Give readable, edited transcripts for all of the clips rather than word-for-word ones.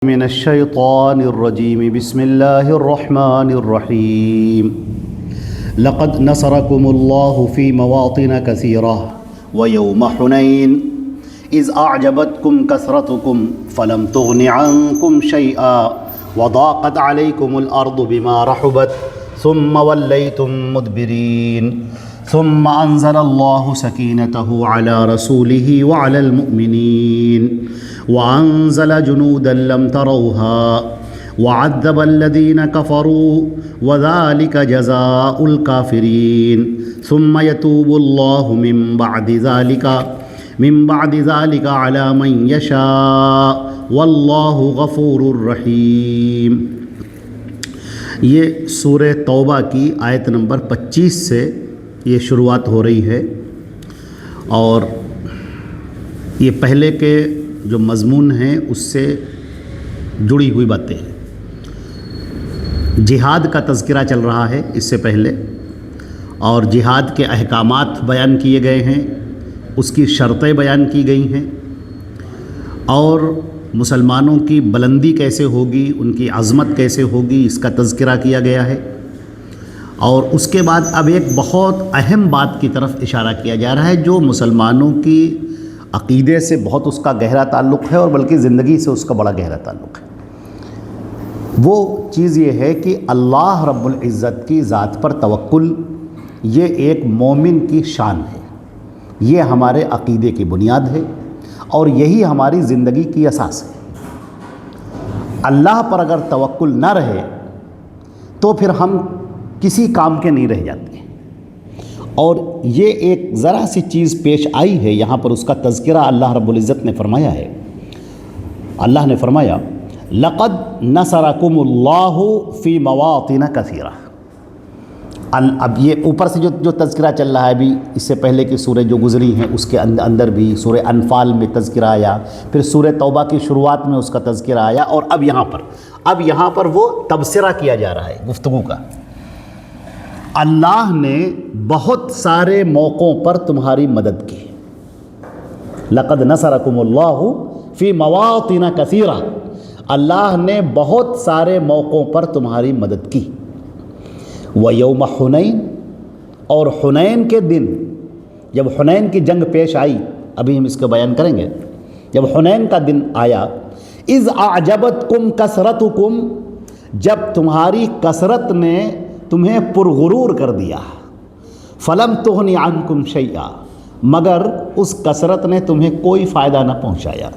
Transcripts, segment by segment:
من الشيطان الرجيم بسم الله الرحمن الرحيم لقد نصركم الله في مواطن كثيرة ويوم حنين إذ أعجبتكم كثرتكم فلم تغن عنكم شيئا وضاقت عليكم الأرض بما رحبت ثم وليتم مدبرين ثم أنزل الله سكينته على رسوله وعلى المؤمنين وأنزل جنودا لم تروها وعذب الذين كفروا وذلك جزاء الكافرين ثم يتوب الله من بعد ذلك على من يشاء والله غفور رحيم۔ یہ سورہ توبہ کی آیت نمبر 25 سے یہ شروعات ہو رہی ہے، اور یہ پہلے کے جو مضمون ہیں اس سے جڑی ہوئی باتیں ہیں۔ جہاد کا تذکرہ چل رہا ہے اس سے پہلے، اور جہاد کے احکامات بیان کیے گئے ہیں، اس کی شرطیں بیان کی گئی ہیں، اور مسلمانوں کی بلندی کیسے ہوگی، ان کی عظمت کیسے ہوگی، اس کا تذکرہ کیا گیا ہے۔ اور اس کے بعد اب ایک بہت اہم بات کی طرف اشارہ کیا جا رہا ہے جو مسلمانوں کی عقیدے سے بہت اس کا گہرا تعلق ہے، اور بلکہ زندگی سے اس کا بڑا گہرا تعلق ہے۔ وہ چیز یہ ہے کہ اللہ رب العزت کی ذات پر توکل یہ ایک مومن کی شان ہے، یہ ہمارے عقیدے کی بنیاد ہے، اور یہی ہماری زندگی کی اساس ہے۔ اللہ پر اگر توکل نہ رہے تو پھر ہم کسی کام کے نہیں رہ جاتے۔ اور یہ ایک ذرا سی چیز پیش آئی ہے یہاں پر، اس کا تذکرہ اللہ رب العزت نے فرمایا ہے۔ اللہ نے فرمایا لقد نصرکم اللہ فی مواطن کثیرہ۔ اب یہ اوپر سے جو تذکرہ چل رہا ہے، ابھی اس سے پہلے کی سورہ جو گزری ہیں اس کے اندر بھی سورہ انفال میں تذکرہ آیا، پھر سورہ توبہ کی شروعات میں اس کا تذکرہ آیا، اور اب یہاں پر وہ تبصرہ کیا جا رہا ہے گفتگو کا۔ اللہ نے بہت سارے موقعوں پر تمہاری مدد کی۔ لقد نصرکم اللہ فی مواطن کثیرہ، اللہ نے بہت سارے موقعوں پر تمہاری مدد کی۔ ویوم حنین، اور حنین کے دن، جب حنین کی جنگ پیش آئی، ابھی ہم اس کو بیان کریں گے، جب حنین کا دن آیا، اذ اعجبتکم کثرتکم، جب تمہاری کثرت نے تمہیں پرغرور کر دیا، فلم تغن عنکم شیئا، مگر اس کثرت نے تمہیں کوئی فائدہ نہ پہنچایا،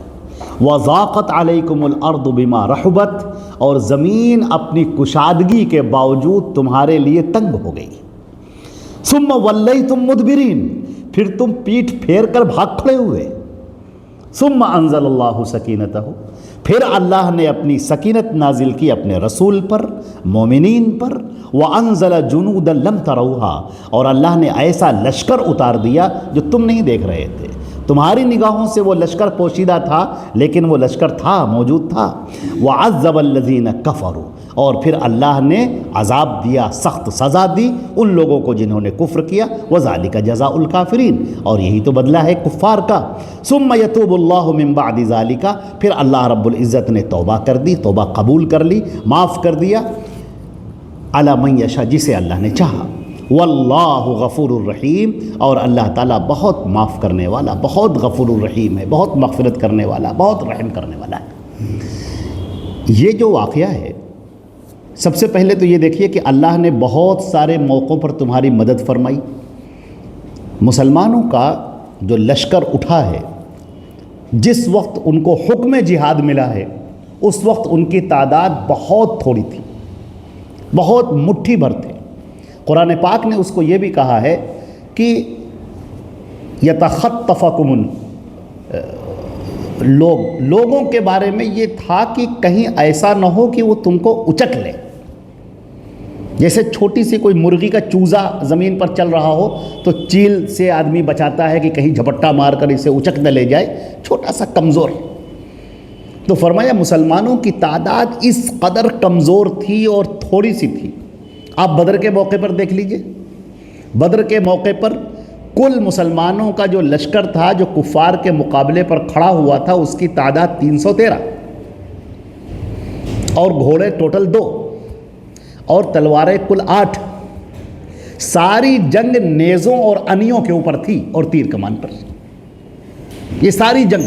وضاقت علیکم الارض بما رحبت، اور زمین اپنی کشادگی کے باوجود تمہارے لیے تنگ ہو گئی، ثم ولیتم مدبرین، پھر تم پیٹھ پھیر کر بھاگ کھڑے ہوئے، ثم انزل اللہ سکینتہ، پھر اللہ نے اپنی سکینت نازل کی اپنے رسول پر، مومنین پر، وَأَنزَلَ جُنُودًا لَمْ تَرَوْهَا، اور اللہ نے ایسا لشکر اتار دیا جو تم نہیں دیکھ رہے تھے۔ تمہاری نگاہوں سے وہ لشکر پوشیدہ تھا، لیکن وہ لشکر تھا، موجود تھا۔ وَعَذَّبَ الَّذِينَ كَفَرُوا، اور پھر اللہ نے عذاب دیا، سخت سزا دی ان لوگوں کو جنہوں نے کفر کیا، وَذَلِكَ جَزَاءُ الْكَافِرِينَ، اور یہی تو بدلہ ہے کفار کا۔ ثُمَّ يَتُوبُ اللَّهُ مِن بَعْدِ ذَلِكَ، پھر اللہ رب العزت نے توبہ کر دی، توبہ قبول کر لی، معاف کر دیا، عَلَى مَن يَشَاءُ، جسے اللہ نے چاہا، واللہ غفور الرحیم، اور اللہ تعالیٰ بہت معاف کرنے والا، بہت غفور الرحیم ہے، بہت مغفرت کرنے والا، بہت رحم کرنے والا ہے۔ یہ جو واقعہ ہے، سب سے پہلے تو یہ دیکھیے کہ اللہ نے بہت سارے موقعوں پر تمہاری مدد فرمائی۔ مسلمانوں کا جو لشکر اٹھا ہے، جس وقت ان کو حکم جہاد ملا ہے، اس وقت ان کی تعداد بہت تھوڑی تھی، بہت مٹھی بھر تھے۔ قرآن پاک نے اس کو یہ بھی کہا ہے کہ یتخطفکم لوگوں کے بارے میں یہ تھا کہ کہیں ایسا نہ ہو کہ وہ تم کو اچک لے، جیسے چھوٹی سی کوئی مرغی کا چوزا زمین پر چل رہا ہو تو چیل سے آدمی بچاتا ہے کہ کہیں جھپٹا مار کر اسے اچک نہ لے جائے، چھوٹا سا کمزور۔ تو فرمایا مسلمانوں کی تعداد اس قدر کمزور تھی اور تھوڑی سی تھی۔ آپ بدر کے موقع پر دیکھ لیجئے، بدر کے موقع پر کل مسلمانوں کا جو لشکر تھا جو کفار کے مقابلے پر کھڑا ہوا تھا اس کی تعداد 313، اور گھوڑے ٹوٹل 2 اور تلواریں کل 8. ساری جنگ نیزوں اور انیوں کے اوپر تھی اور تیر کمان پر. یہ ساری جنگ،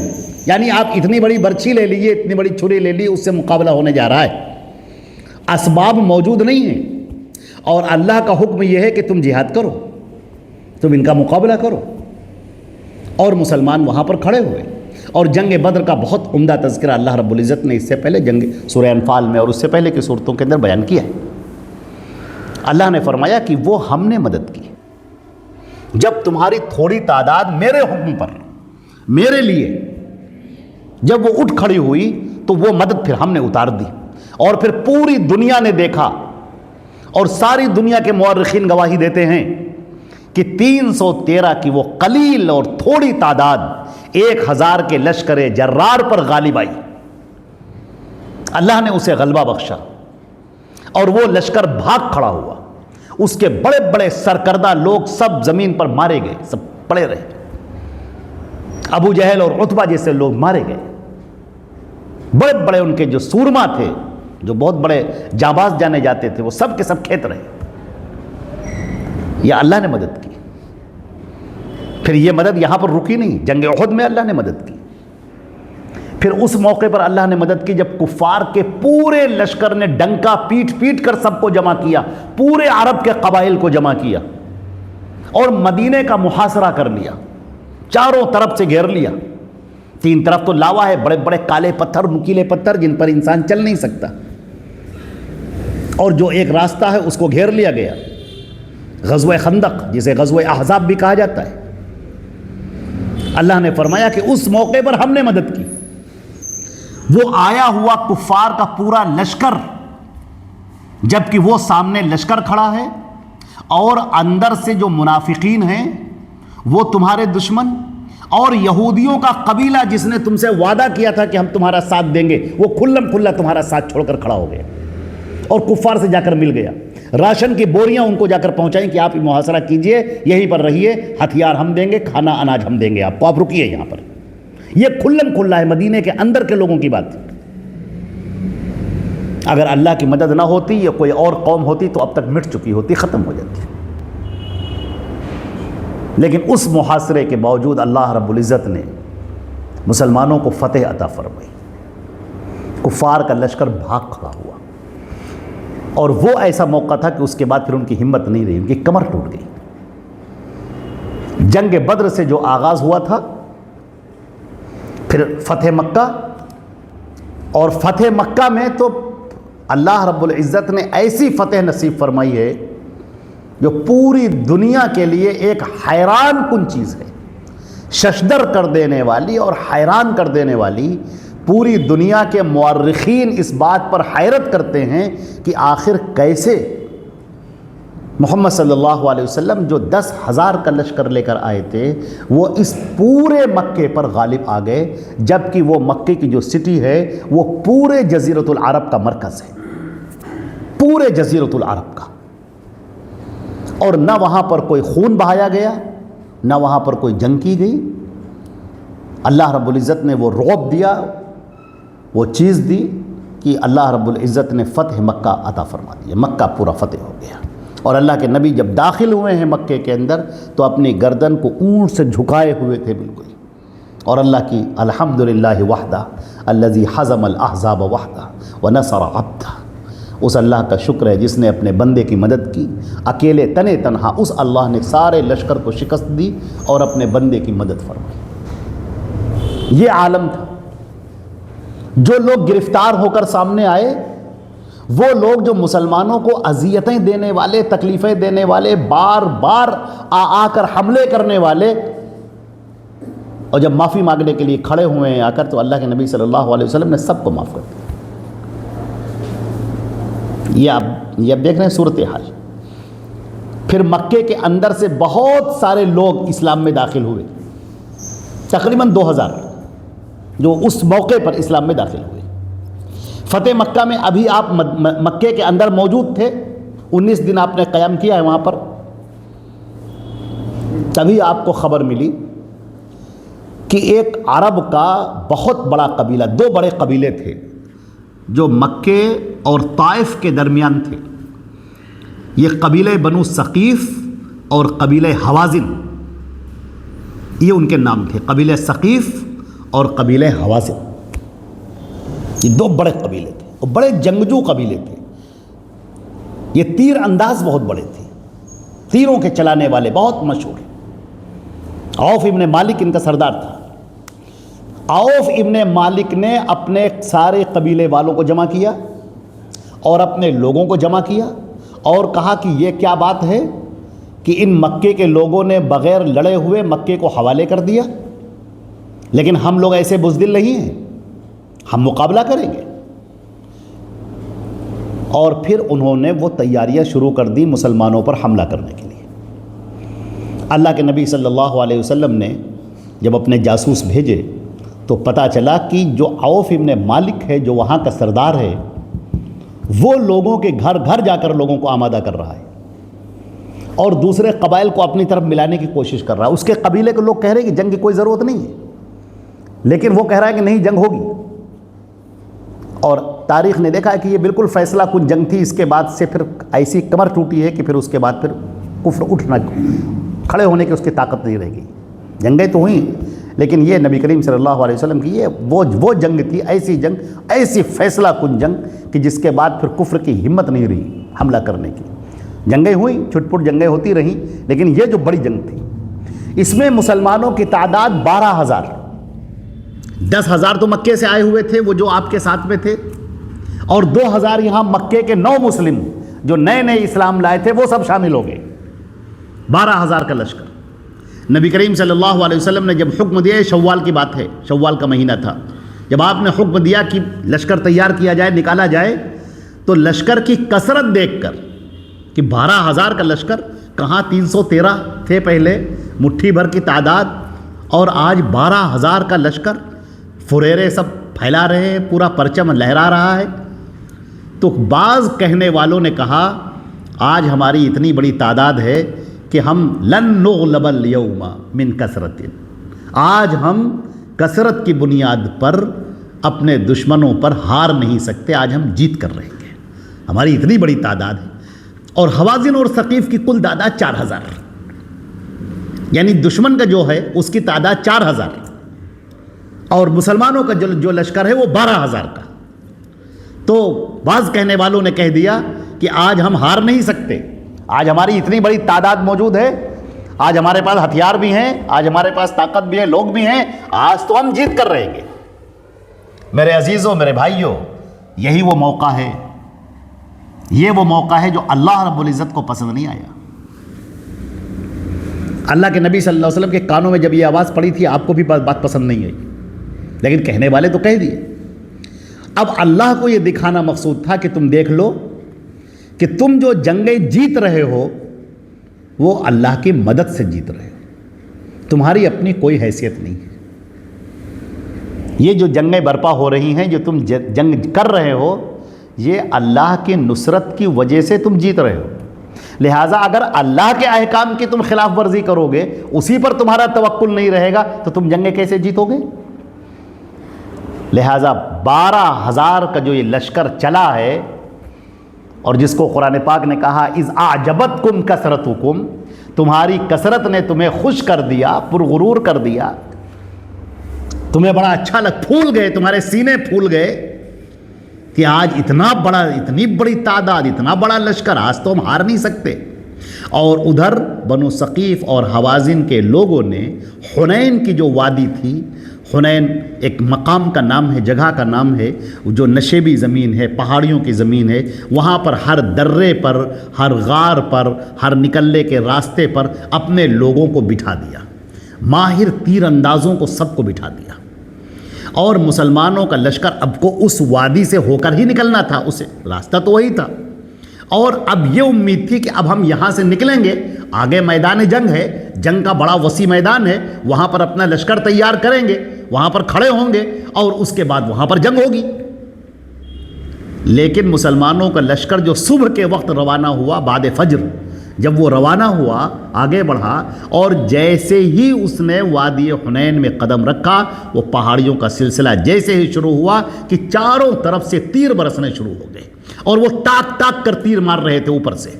یعنی آپ اتنی بڑی برچھی لے لیجیے، اتنی بڑی چھری لے لیجیے، اس سے مقابلہ ہونے جا رہا ہے. اسباب موجود نہیں ہیں اور اللہ کا حکم یہ ہے کہ تم جہاد کرو، تم ان کا مقابلہ کرو. اور مسلمان وہاں پر کھڑے ہوئے. اور جنگ بدر کا بہت عمدہ تذکرہ اللہ رب العزت نے اس سے پہلے جنگ سورہ انفال میں اور اس سے پہلے کی صورتوں کے اندر بیان کیا ہے. اللہ نے فرمایا کہ وہ ہم نے مدد کی جب تمہاری تھوڑی تعداد میرے حکم پر، میرے لیے جب وہ اٹھ کھڑی ہوئی تو وہ مدد پھر ہم نے اتار دی. اور پھر پوری دنیا نے دیکھا اور ساری دنیا کے مورخین گواہی دیتے ہیں کہ 313 کی وہ قلیل اور تھوڑی تعداد 1000 کے لشکر جرار پر غالب آئی. اللہ نے اسے غلبہ بخشا اور وہ لشکر بھاگ کھڑا ہوا. اس کے بڑے بڑے سرکردہ لوگ سب زمین پر مارے گئے، سب پڑے رہے. ابو جہل اور عتبہ جیسے لوگ مارے گئے. بڑے بڑے ان کے جو سورما تھے، جو بہت بڑے جانباز جانے جاتے تھے، وہ سب کے سب کھیت رہے. یہ اللہ نے مدد کی. پھر یہ مدد یہاں پر رکی نہیں، جنگ احد میں اللہ نے مدد کی. پھر اس موقع پر اللہ نے مدد کی جب کفار کے پورے لشکر نے ڈنکا پیٹ پیٹ کر سب کو جمع کیا، پورے عرب کے قبائل کو جمع کیا اور مدینے کا محاصرہ کر لیا، چاروں طرف سے گھیر لیا. 3 طرف تو لاوا ہے، بڑے بڑے کالے پتھر، نکیلے پتھر جن پر انسان چل نہیں سکتا، اور جو ایک راستہ ہے اس کو گھیر لیا گیا. غزوہ خندق جسے غزوہ احزاب بھی کہا جاتا ہے. اللہ نے فرمایا کہ اس موقع پر ہم نے مدد کی. وہ آیا ہوا کفار کا پورا لشکر، جبکہ وہ سامنے لشکر کھڑا ہے اور اندر سے جو منافقین ہیں وہ تمہارے دشمن، اور یہودیوں کا قبیلہ جس نے تم سے وعدہ کیا تھا کہ ہم تمہارا ساتھ دیں گے، وہ کھلم کھلا تمہارا ساتھ چھوڑ کر کھڑا ہو گیا اور کفار سے جا کر مل گیا. راشن کی بوریاں ان کو جا کر پہنچائیں کہ آپ محاصرہ کیجئے، یہیں پر رہیے، ہتھیار ہم دیں گے، کھانا اناج ہم دیں گے، آپ رکیے یہاں پر. یہ کھلم کھلا ہے مدینے کے اندر کے لوگوں کی بات. اگر اللہ کی مدد نہ ہوتی یا کوئی اور قوم ہوتی تو اب تک مٹ چکی ہوتی، ختم ہو جاتی. لیکن اس محاصرے کے باوجود اللہ رب العزت نے مسلمانوں کو فتح عطا فرمائی. کفار کا لشکر بھاگ کھڑا ہوا اور وہ ایسا موقع تھا کہ اس کے بعد پھر ان کی ہمت نہیں رہی، ان کی کمر ٹوٹ گئی. جنگ بدر سے جو آغاز ہوا تھا، پھر فتح مکہ، اور فتح مکہ میں تو اللہ رب العزت نے ایسی فتح نصیب فرمائی ہے جو پوری دنیا کے لیے ایک حیران کن چیز ہے، ششدر کر دینے والی اور حیران کر دینے والی. پوری دنیا کے مورخین اس بات پر حیرت کرتے ہیں کہ آخر کیسے محمد صلی اللہ علیہ وسلم جو 10,000 کا لشکر لے کر آئے تھے وہ اس پورے مکے پر غالب آ گئے، جبکہ وہ مکے کی جو سٹی ہے وہ پورے جزیرۃ العرب کا مرکز ہے، پورے جزیرۃ العرب کا. اور نہ وہاں پر کوئی خون بہایا گیا، نہ وہاں پر کوئی جنگ کی گئی. اللہ رب العزت نے وہ رعب دیا، وہ چیز دی کہ اللہ رب العزت نے فتح مکہ عطا فرما دیا. مکہ پورا فتح ہو گیا. اور اللہ کے نبی جب داخل ہوئے ہیں مکے کے اندر تو اپنی گردن کو اونٹ سے جھکائے ہوئے تھے بالکل. اور اللہ کی الحمدللہ وحدہ الذی حزم الاحزاب وحدہ ونصر عبدہ، اس اللہ کا شکر ہے جس نے اپنے بندے کی مدد کی. اکیلے تنے تنہا اس اللہ نے سارے لشکر کو شکست دی اور اپنے بندے کی مدد فرمائی. یہ عالم تھا. جو لوگ گرفتار ہو کر سامنے آئے، وہ لوگ جو مسلمانوں کو اذیتیں دینے والے، تکلیفیں دینے والے، بار بار آ کر حملے کرنے والے، اور جب معافی مانگنے کے لیے کھڑے ہوئے ہیں آ کر تو اللہ کے نبی صلی اللہ علیہ وسلم نے سب کو معاف کر دیا. یہ اب دیکھ رہے ہیں صورتحال. پھر مکے کے اندر سے بہت سارے لوگ اسلام میں داخل ہوئے، تقریباً 2000 جو اس موقع پر اسلام میں داخل ہوئے. فتح مکہ میں ابھی آپ مکے کے اندر موجود تھے، 19 دن آپ نے قیام کیا ہے وہاں پر. تبھی آپ کو خبر ملی کہ ایک عرب کا بہت بڑا قبیلہ، 2 بڑے قبیلے تھے، جو مکے اور طائف کے درمیان تھے، یہ قبیلہ بنو ثقیف اور قبیلہ حوازن، یہ ان کے نام تھے، قبیلہ ثقیف اور قبیلہ حوازن۔ یہ دو بڑے قبیلے تھے اور بڑے جنگجو قبیلے تھے۔ یہ تیر انداز بہت بڑے تھے، تیروں کے چلانے والے بہت مشہور۔ عوف ابن مالک ان کا سردار تھا۔ عوف ابن مالک نے اپنے سارے قبیلے والوں کو جمع کیا اور اپنے لوگوں کو جمع کیا اور کہا کہ یہ کیا بات ہے کہ ان مکے کے لوگوں نے بغیر لڑے ہوئے مکے کو حوالے کر دیا، لیکن ہم لوگ ایسے بزدل نہیں ہیں، ہم مقابلہ کریں گے۔ اور پھر انہوں نے وہ تیاریاں شروع کر دی مسلمانوں پر حملہ کرنے کے لیے۔ اللہ کے نبی صلی اللہ علیہ وسلم نے جب اپنے جاسوس بھیجے تو پتہ چلا کہ جو عوف ابن مالک ہے، جو وہاں کا سردار ہے، وہ لوگوں کے گھر گھر جا کر لوگوں کو آمادہ کر رہا ہے اور دوسرے قبائل کو اپنی طرف ملانے کی کوشش کر رہا ہے۔ اس کے قبیلے کے لوگ کہہ رہے ہیں کہ جنگ کی کوئی ضرورت نہیں ہے، لیکن وہ کہہ رہا ہے کہ نہیں، جنگ ہوگی۔ اور تاریخ نے دیکھا ہے کہ یہ بالکل فیصلہ کن جنگ تھی۔ اس کے بعد سے پھر ایسی کمر ٹوٹی ہے کہ پھر اس کے بعد پھر کفر اٹھنا، کھڑے ہونے کی اس کی طاقت نہیں رہ گئی۔ جنگیں تو ہوئیں، لیکن یہ نبی کریم صلی اللہ علیہ وسلم کی یہ وہ جنگ تھی، ایسی جنگ، ایسی فیصلہ کن جنگ کہ جس کے بعد پھر کفر کی ہمت نہیں رہی حملہ کرنے کی۔ جنگیں ہوئیں، چھٹ پٹ جنگیں ہوتی رہیں، لیکن یہ جو بڑی جنگ تھی، اس میں مسلمانوں کی تعداد 12,000، 10,000 تو مکے سے آئے ہوئے تھے وہ جو آپ کے ساتھ میں تھے، اور 2,000 یہاں مکے کے نو مسلم جو نئے نئے اسلام لائے تھے وہ سب شامل ہو گئے۔ 12,000 کا لشکر۔ نبی کریم صلی اللہ علیہ وسلم نے جب حکم دیا، شوال کی بات ہے، شوال کا مہینہ تھا، جب آپ نے حکم دیا کہ لشکر تیار کیا جائے، نکالا جائے، تو لشکر کی کثرت دیکھ کر کہ 12,000 کا لشکر، کہاں 313 تھے پہلے، مٹھی بھر کی تعداد، اور آج 12,000 کا لشکر، فریرے سب پھیلا رہے ہیں، پورا پرچم لہرا رہا ہے۔ تو بعض کہنے والوں نے کہا آج ہماری اتنی بڑی تعداد ہے کہ ہم لن نغلب اليوم من کثرت، آج ہم کثرت کی بنیاد پر اپنے دشمنوں پر ہار نہیں سکتے، آج ہم جیت کر رہیں گے، ہماری اتنی بڑی تعداد ہے۔ اور حوازن اور ثقیف کی کل تعداد 4,000، یعنی دشمن کا جو ہے اس کی تعداد 4,000، اور مسلمانوں کا جو لشکر ہے وہ 12,000 کا۔ تو بعض کہنے والوں نے کہہ دیا کہ آج ہم ہار نہیں سکتے، آج ہماری اتنی بڑی تعداد موجود ہے، آج ہمارے پاس ہتھیار بھی ہیں، آج ہمارے پاس طاقت بھی ہے، لوگ بھی ہیں، آج تو ہم جیت کر رہیں گے۔ میرے عزیزوں، میرے بھائیوں، یہی وہ موقع ہے، یہ وہ موقع ہے جو اللہ رب العزت کو پسند نہیں آیا۔ اللہ کے نبی صلی اللہ علیہ وسلم کے کانوں میں جب یہ آواز پڑی تھی، آپ کو بھی بات پسند نہیں آئی، لیکن کہنے والے تو کہہ دیے۔ اب اللہ کو یہ دکھانا مقصود تھا کہ تم دیکھ لو کہ تم جو جنگیں جیت رہے ہو وہ اللہ کی مدد سے جیت رہے ہو، تمہاری اپنی کوئی حیثیت نہیں ہے۔ یہ جو جنگیں برپا ہو رہی ہیں، جو تم جنگ کر رہے ہو، یہ اللہ کی نصرت کی وجہ سے تم جیت رہے ہو۔ لہٰذا اگر اللہ کے احکام کی تم خلاف ورزی کرو گے، اسی پر تمہارا توکل نہیں رہے گا، تو تم جنگیں کیسے جیتو گے؟ لہٰذا 12,000 کا جو یہ لشکر چلا ہے، اور جس کو قرآن پاک نے کہا اذ اعجبتکم کثرتکم، تمہاری کثرت نے تمہیں خوش کر دیا، پرغرور کر دیا، تمہیں بڑا اچھا پھول گئے، تمہارے سینے پھول گئے کہ آج اتنی بڑی تعداد، اتنا بڑا لشکر، آج تو ہم ہار نہیں سکتے۔ اور ادھر بنو ثقیف اور حوازن کے لوگوں نے حنین کی جو وادی تھی، حنین ایک مقام کا نام ہے، جگہ کا نام ہے، جو نشیبی زمین ہے، پہاڑیوں کی زمین ہے، وہاں پر ہر درے پر، ہر غار پر، ہر نکلنے کے راستے پر اپنے لوگوں کو بٹھا دیا، ماہر تیر اندازوں کو سب کو بٹھا دیا، اور مسلمانوں کا لشکر اب کو اس وادی سے ہو کر ہی نکلنا تھا، اسے راستہ تو وہی تھا، اور اب یہ امید تھی کہ اب ہم یہاں سے نکلیں گے، آگے میدان جنگ ہے، جنگ کا بڑا وسیع میدان ہے، وہاں پر اپنا لشکر تیار کریں گے، وہاں پر کھڑے ہوں گے، اور اس کے بعد وہاں پر جنگ ہوگی۔ لیکن مسلمانوں کا لشکر جو صبح کے وقت روانہ ہوا بعد فجر، جب وہ روانہ ہوا آگے بڑھا اور جیسے ہی اس نے وادی حنین میں قدم رکھا وہ پہاڑیوں کا سلسلہ جیسے ہی شروع ہوا کہ چاروں طرف سے تیر برسنے شروع ہو گئے اور وہ تاک تاک کر تیر مار رہے تھے اوپر سے.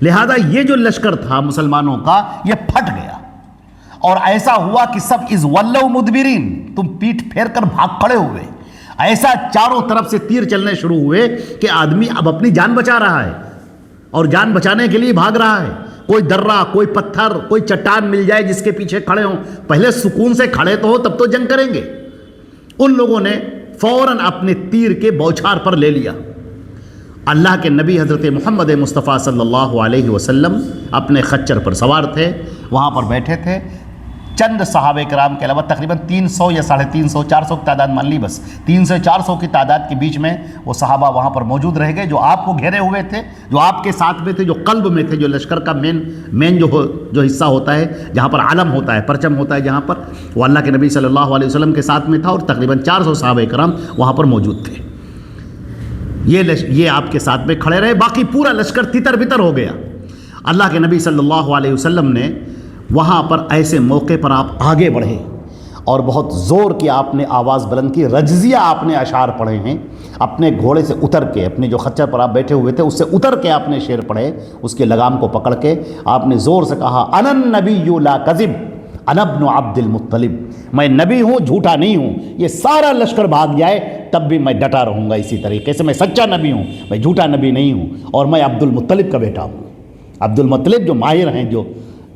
لہذا یہ جو لشکر تھا مسلمانوں کا یہ پھٹ گیا اور ایسا ہوا کہ سب از ولوا مدبرین، تم پیٹھ پھیر کر بھاگ کھڑے ہوئے. ایسا چاروں طرف سے تیر چلنے شروع ہوئے کہ آدمی اب اپنی جان بچا رہا ہے اور جان بچانے کے لیے بھاگ رہا ہے. کوئی درہ، کوئی پتھر، کوئی چٹان مل جائے جس کے پیچھے کھڑے ہوں. پہلے سکون سے کھڑے تو ہو تب تو جنگ کریں گے. ان لوگوں نے فوراً اپنے تیر کے بوچھار پر لے لیا. اللہ کے نبی حضرت محمد مصطفیٰ صلی اللہ علیہ وسلم اپنے خچر پر سوار تھے، وہاں پر بیٹھے تھے. چند صحابہ کرام کے علاوہ تقریباً 300 یا 350 400 کی تعداد مان لی، بس 300 سے 400 کی تعداد کے بیچ میں وہ صحابہ وہاں پر موجود رہ گئے جو آپ کو گھیرے ہوئے تھے، جو آپ کے ساتھ میں تھے، جو قلب میں تھے، جو لشکر کا مین جو حصہ ہوتا ہے، جہاں پر علم ہوتا ہے، پرچم ہوتا ہے، جہاں پر وہ اللہ کے نبی صلی اللہ علیہ وسلم کے ساتھ میں تھا اور تقریباً 400 صحابہ کرام وہاں پر موجود تھے. یہ آپ کے ساتھ میں کھڑے رہے. باقی پورا لشکر تتر بتر ہو گیا. اللہ کے نبی صلی اللہ علیہ وسلم نے وہاں پر ایسے موقع پر آپ آگے بڑھے اور بہت زور کی آپ نے آواز بلند کی. رجزیہ آپ نے اشعار پڑھے ہیں. اپنے گھوڑے سے اتر کے، اپنے جو خچر پر آپ بیٹھے ہوئے تھے اس سے اتر کے آپ نے شعر پڑھے. اس کے لگام کو پکڑ کے آپ نے زور سے کہا انا النبی لا کذب انا ابن عبد المطلب، میں نبی ہوں، جھوٹا نہیں ہوں. یہ سارا لشکر بھاگ جائے تب بھی میں ڈٹا رہوں گا اسی طریقے سے. میں سچا نبی ہوں، میں جھوٹا نبی نہیں ہوں، اور میں عبد المطلب کا بیٹا ہوں. عبد المطلب جو ماہر ہیں،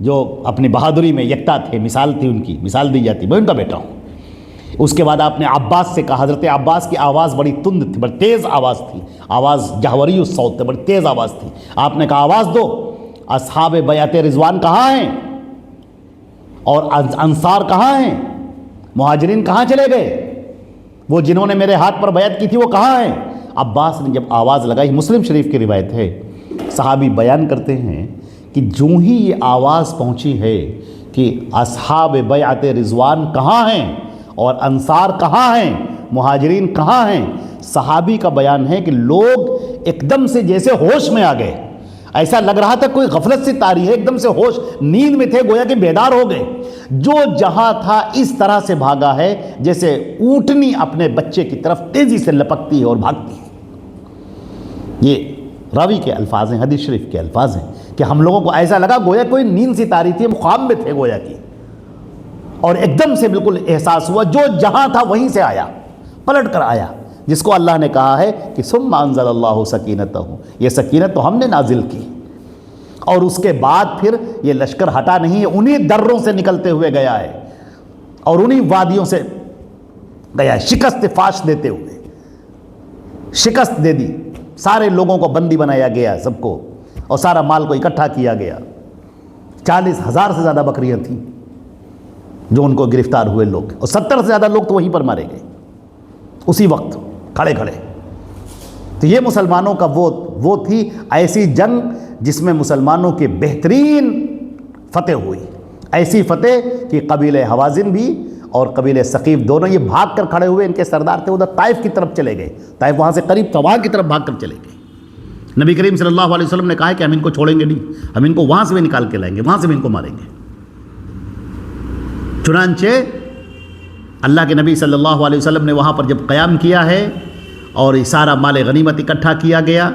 جو اپنی بہادری میں یکتا تھے، مثال تھی ان کی، مثال دی جاتی، میں ان کا بیٹا ہوں. اس کے بعد آپ نے عباس سے کہا. حضرت عباس کی آواز بڑی تند تھی، بڑی تیز آواز تھی، آواز جہوری الصوت تھی، بڑی تیز آواز تھی. آپ نے کہا آواز دو، اصحاب بیعت رضوان کہاں ہیں اور انصار کہاں ہیں؟ مہاجرین کہاں چلے گئے؟ وہ جنہوں نے میرے ہاتھ پر بیعت کی تھی وہ کہاں ہیں؟ عباس نے جب آواز لگائی، مسلم شریف کی روایت ہے، صحابی بیان کرتے ہیں کہ جو ہی یہ آواز پہنچی ہے کہ اصحاب بیعت رضوان کہاں ہیں اور انصار کہاں ہیں، مہاجرین کہاں ہیں، صحابی کا بیان ہے کہ لوگ ایک دم سے جیسے ہوش میں آ گئے. ایسا لگ رہا تھا کوئی غفلت سے طاری ہے، ایک دم سے ہوش، نیند میں تھے، گویا کہ بیدار ہو گئے. جو جہاں تھا اس طرح سے بھاگا ہے جیسے اونٹنی اپنے بچے کی طرف تیزی سے لپکتی ہے اور بھاگتی ہے. یہ راوی کے الفاظ ہیں، حدیث شریف کے الفاظ ہیں کہ ہم لوگوں کو ایسا لگا گویا کوئی نیند سی طاری تھی، ہم خواب میں تھے گویا کی، اور ایک دم سے بالکل احساس ہوا جو جہاں تھا وہیں سے آیا، پلٹ کر آیا، جس کو اللہ نے کہا ہے کہ ثم انزل اللہ سکینتہ، یہ سکینت تو ہم نے نازل کی. اور اس کے بعد پھر یہ لشکر ہٹا نہیں ہے، انہی دروں سے نکلتے ہوئے گیا ہے اور انہی وادیوں سے گیا ہے، شکست فاش دیتے ہوئے شکست دے دی. سارے لوگوں کو بندی بنایا گیا سب کو، اور سارا مال کو اکٹھا کیا گیا. 40,000 سے زیادہ بکریاں تھیں جو ان کو گرفتار ہوئے لوگ، اور 70 سے زیادہ لوگ تو وہیں پر مارے گئے اسی وقت کھڑے کھڑے. تو یہ مسلمانوں کا وہ تھی ایسی جنگ جس میں مسلمانوں کی بہترین فتح ہوئی. ایسی فتح کہ قبیلہ حوازن بھی اور قبیلہ ثقیف دونوں یہ بھاگ کر کھڑے ہوئے. ان کے سردار تھے ادھر طائف کی طرف چلے گئے، طائف وہاں سے قریب تھا، وہاں کی طرف بھاگ کر چلے گئے. نبی کریم صلی اللہ علیہ وسلم نے کہا ہے کہ ہم ان کو چھوڑیں گے نہیں، ہم ان کو وہاں سے بھی نکال کے لائیں گے، وہاں سے بھی ان کو ماریں گے. چنانچہ اللہ کے نبی صلی اللہ علیہ وسلم نے وہاں پر جب قیام کیا ہے اور سارا مال غنیمت اکٹھا کیا گیا،